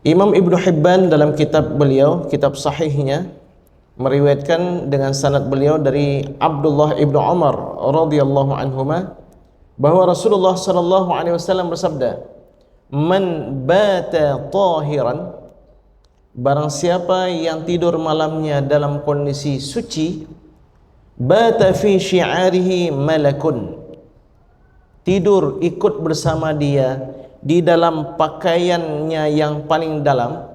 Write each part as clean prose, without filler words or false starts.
Imam Ibnu Hibban dalam kitab beliau, kitab sahihnya, meriwayatkan dengan sanad beliau dari Abdullah ibnu Umar radhiyallahu anhuma bahwa Rasulullah sallallahu alaihi wasallam bersabda, "Man bata tahiran," barang siapa yang tidur malamnya dalam kondisi suci, bata fi syi'arihi malakun, tidur ikut bersama dia di dalam pakaiannya yang paling dalam.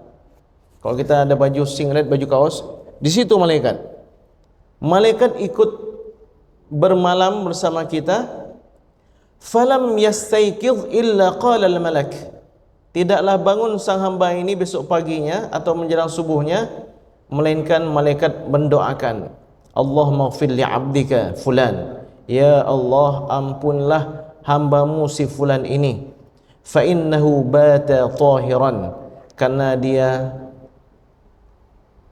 Kalau kita ada baju singlet, baju kaos, di situ malaikat. Malaikat ikut bermalam bersama kita. Falam yastayqidh illa qala al-malak. Tidaklah bangun sang hamba ini besok paginya atau menjelang subuhnya, melainkan malaikat mendoakan, Allahumma ighfir li 'abdika fulan. Ya Allah, ampunlah hambamu si fulan ini. Fa innahu bata tahiran, karena dia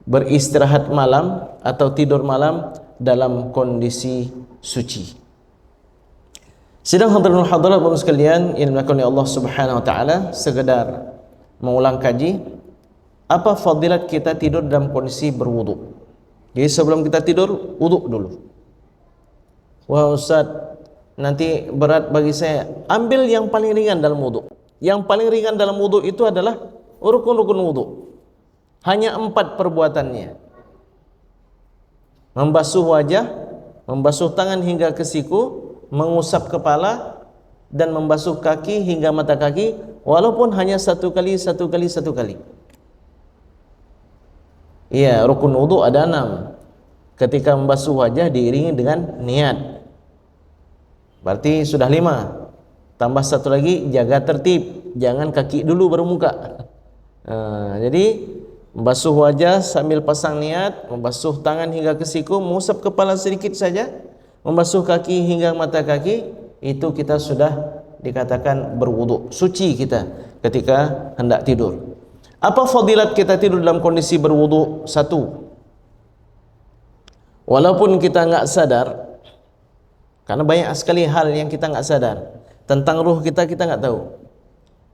beristirahat malam atau tidur malam dalam kondisi suci. Sidang hadirin hadirat Bapak sekalian yang dimuliakan oleh Allah Subhanahu wa taala, sekedar mengulang kaji apa fadilat kita tidur dalam kondisi berwudu. Jadi sebelum kita tidur, wudu dulu. Wah Ustaz, nanti berat bagi saya. Ambil yang paling ringan dalam wudu. Yang paling ringan dalam wudu itu adalah rukun-rukun wudu. Hanya 4 perbuatannya. Membasuh wajah, membasuh tangan hingga ke siku, mengusap kepala, dan membasuh kaki hingga mata kaki, walaupun hanya satu kali. Iya, rukun wudu ada 6. Ketika membasuh wajah diiringi dengan niat, berarti sudah 5. Tambah satu lagi, jaga tertib, jangan kaki dulu baru muka. Jadi membasuh wajah sambil pasang niat, membasuh tangan hingga ke siku, mengusap kepala sedikit saja, membasuh kaki hingga mata kaki, itu kita sudah dikatakan berwudu, suci kita ketika hendak tidur. Apa fadilat kita tidur dalam kondisi berwudu? 1, walaupun kita enggak sadar, karena banyak sekali hal yang kita enggak sadar tentang ruh kita enggak tahu.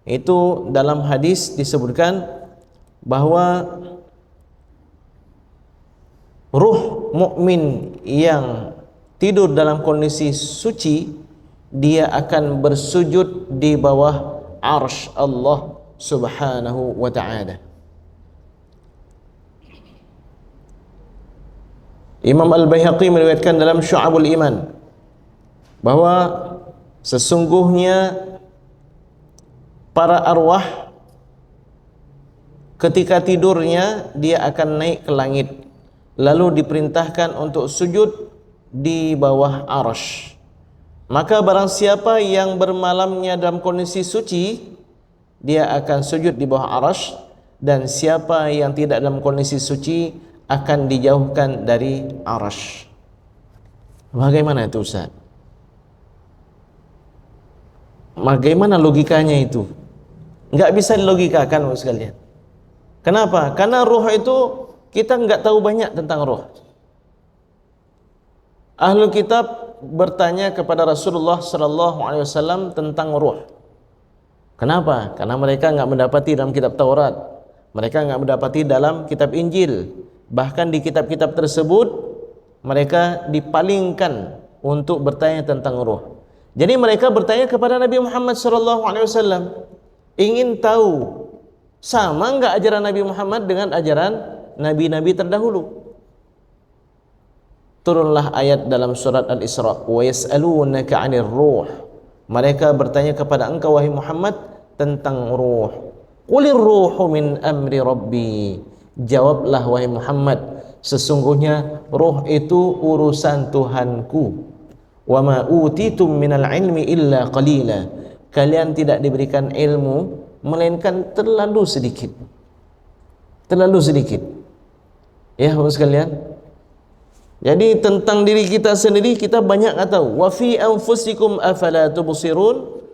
Itu dalam hadis disebutkan bahwa ruh mukmin yang tidur dalam kondisi suci, dia akan bersujud di bawah arsy Allah Subhanahu wa ta'ala. Imam Al-Baihaqi meriwayatkan dalam Syu'abul Iman bahwa sesungguhnya para arwah ketika tidurnya dia akan naik ke langit, lalu diperintahkan untuk sujud di bawah arsy. Maka barang siapa yang bermalamnya dalam kondisi suci, dia akan sujud di bawah arsy, dan siapa yang tidak dalam kondisi suci akan dijauhkan dari arsy. Bagaimana itu Ustaz? Bagaimana logikanya itu? Enggak bisa dilogikakan Bapak sekalian. Kenapa? Karena ruh itu kita enggak tahu banyak tentang ruh. Ahlul kitab bertanya kepada Rasulullah sallallahu alaihi wasallam tentang ruh. Kenapa? Karena mereka enggak mendapati dalam kitab Taurat, mereka enggak mendapati dalam kitab Injil. Bahkan di kitab-kitab tersebut mereka dipalingkan untuk bertanya tentang ruh. Jadi mereka bertanya kepada Nabi Muhammad sallallahu alaihi wasallam, ingin tahu sama enggak ajaran Nabi Muhammad dengan ajaran nabi-nabi terdahulu. Turunlah ayat dalam surat Al-Isra, wa yas'alunaka 'anir ruh. Mereka bertanya kepada engkau wahai Muhammad tentang ruh. Qulir ruhu min amri rabbi. Jawablah wahai Muhammad, sesungguhnya ruh itu urusan Tuhanku. Wa ma utitum minal ilmi illa qalila. Kalian tidak diberikan ilmu melainkan terlalu sedikit. Terlalu sedikit. Ya, Bapak sekalian. Jadi tentang diri kita sendiri kita banyak enggak tahu. Wa fi anfusikum afala tubsirun.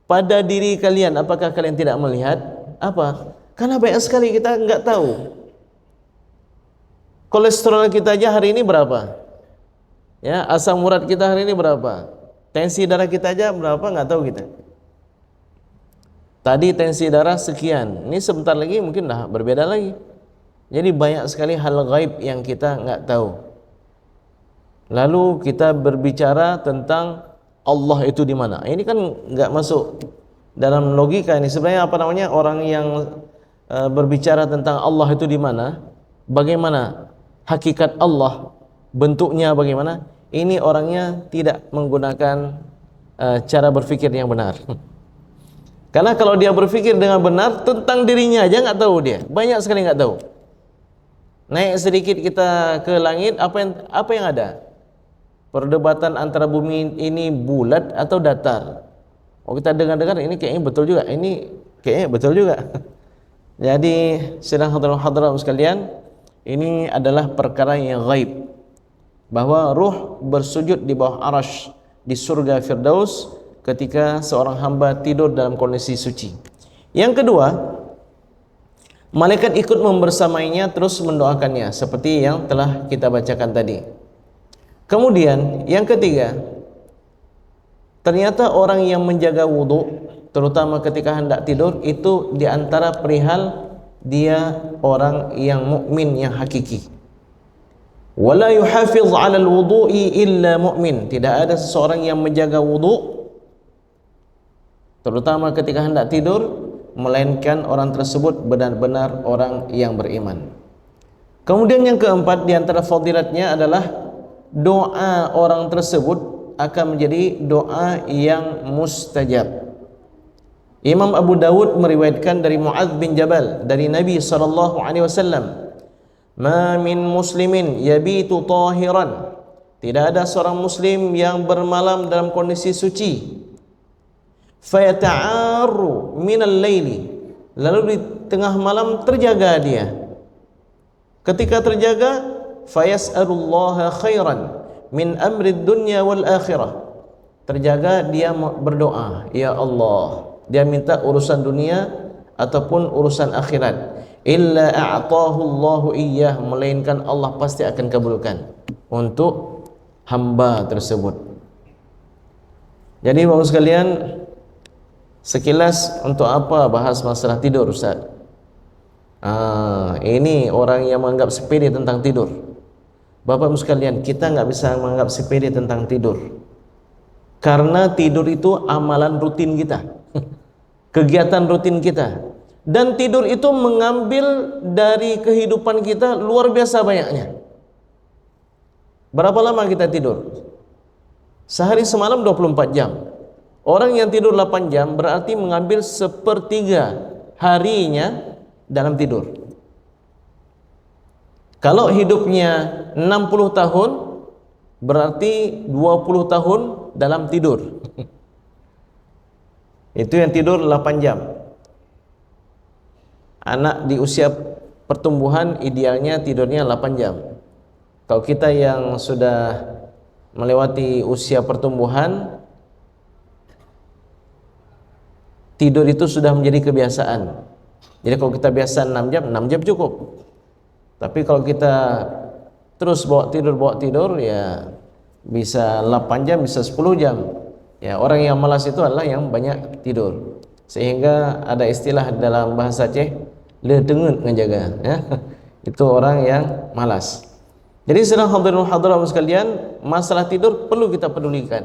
Pada diri kalian apakah kalian tidak melihat? Apa? Karena banyak sekali kita enggak tahu. Kolesterol kita aja hari ini berapa? Ya, asam urat kita hari ini berapa? Tensi darah kita aja berapa enggak tahu kita. Tadi tensi darah sekian, ini sebentar lagi mungkin dah berbeda lagi. Jadi banyak sekali hal gaib yang kita nggak tahu. Lalu kita berbicara tentang Allah itu di mana. Ini kan nggak masuk dalam logika ini. Sebenarnya apa namanya, orang yang berbicara tentang Allah itu di mana, bagaimana hakikat Allah, bentuknya bagaimana, ini orangnya tidak menggunakan cara berpikir yang benar. Karena kalau dia berpikir dengan benar tentang dirinya aja nggak tahu dia, banyak sekali nggak tahu. Naik sedikit kita ke langit, apa yang ada? Perdebatan antara bumi ini bulat atau datar. Oh, kita dengar-dengar ini kayaknya betul juga, ini kayaknya betul juga. Jadi sedang hadirin sekalian, ini adalah perkara yang gaib, bahwa ruh bersujud di bawah arasy di surga Firdaus ketika seorang hamba tidur dalam kondisi suci. Yang kedua, malaikat ikut membersamainya terus mendoakannya seperti yang telah kita bacakan tadi. Kemudian yang ketiga, ternyata orang yang menjaga wudu terutama ketika hendak tidur itu diantara perihal dia orang yang mukmin yang hakiki. Wala yuhafiz 'ala al-wudu'i illa mu'min. Tidak ada seseorang yang menjaga wudu terutama ketika hendak tidur melainkan orang tersebut benar-benar orang yang beriman. Kemudian yang keempat di antara fadilatnya adalah doa orang tersebut akan menjadi doa yang mustajab. Imam Abu Dawud meriwayatkan dari Muadz bin Jabal dari Nabi SAW, "Ma min muslimin yabitu tahiran." Tidak ada seorang muslim yang bermalam dalam kondisi suci. Fayata'arru minal laili, lalu di tengah malam terjaga dia. Ketika terjaga, fayas'alullaha khairan min amri dunya wal akhirah. Terjaga dia berdoa, ya Allah, dia minta urusan dunia ataupun urusan akhirat. Illa a'tahu Allahu iyyah, melainkan Allah pasti akan kabulkan untuk hamba tersebut. Jadi bapak sekalian, sekilas untuk apa bahas masalah tidur, Ustaz? Ini orang yang menganggap sepele tentang tidur. Bapak sekalian, kita nggak bisa menganggap sepele tentang tidur, karena tidur itu amalan rutin kita, kegiatan rutin kita, dan tidur itu mengambil dari kehidupan kita luar biasa banyaknya. Berapa lama kita tidur? Sehari semalam 24 jam. Orang yang tidur 8 jam berarti mengambil sepertiga harinya dalam tidur. Kalau hidupnya 60 tahun berarti 20 tahun dalam tidur. Itu yang tidur 8 jam. Anak di usia pertumbuhan idealnya tidurnya 8 jam. Kalau kita yang sudah melewati usia pertumbuhan, tidur itu sudah menjadi kebiasaan. Jadi kalau kita biasa 6 jam cukup. Tapi kalau kita terus bawa tidur ya bisa 8 jam, bisa 10 jam. Ya, orang yang malas itu adalah yang banyak tidur. Sehingga ada istilah dalam bahasa Aceh, ledengut ngejaga, ya. Itu orang yang malas. Jadi sedang hadirin hadirat sekalian, masalah tidur perlu kita pedulikan.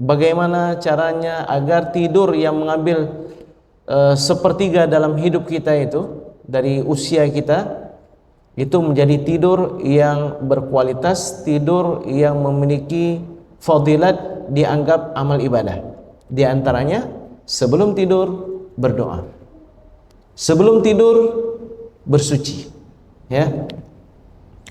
Bagaimana caranya agar tidur yang mengambil sepertiga dalam hidup kita itu dari usia kita itu menjadi tidur yang berkualitas, tidur yang memiliki fadilat, dianggap amal ibadah. Di antaranya sebelum tidur berdoa, sebelum tidur bersuci, ya.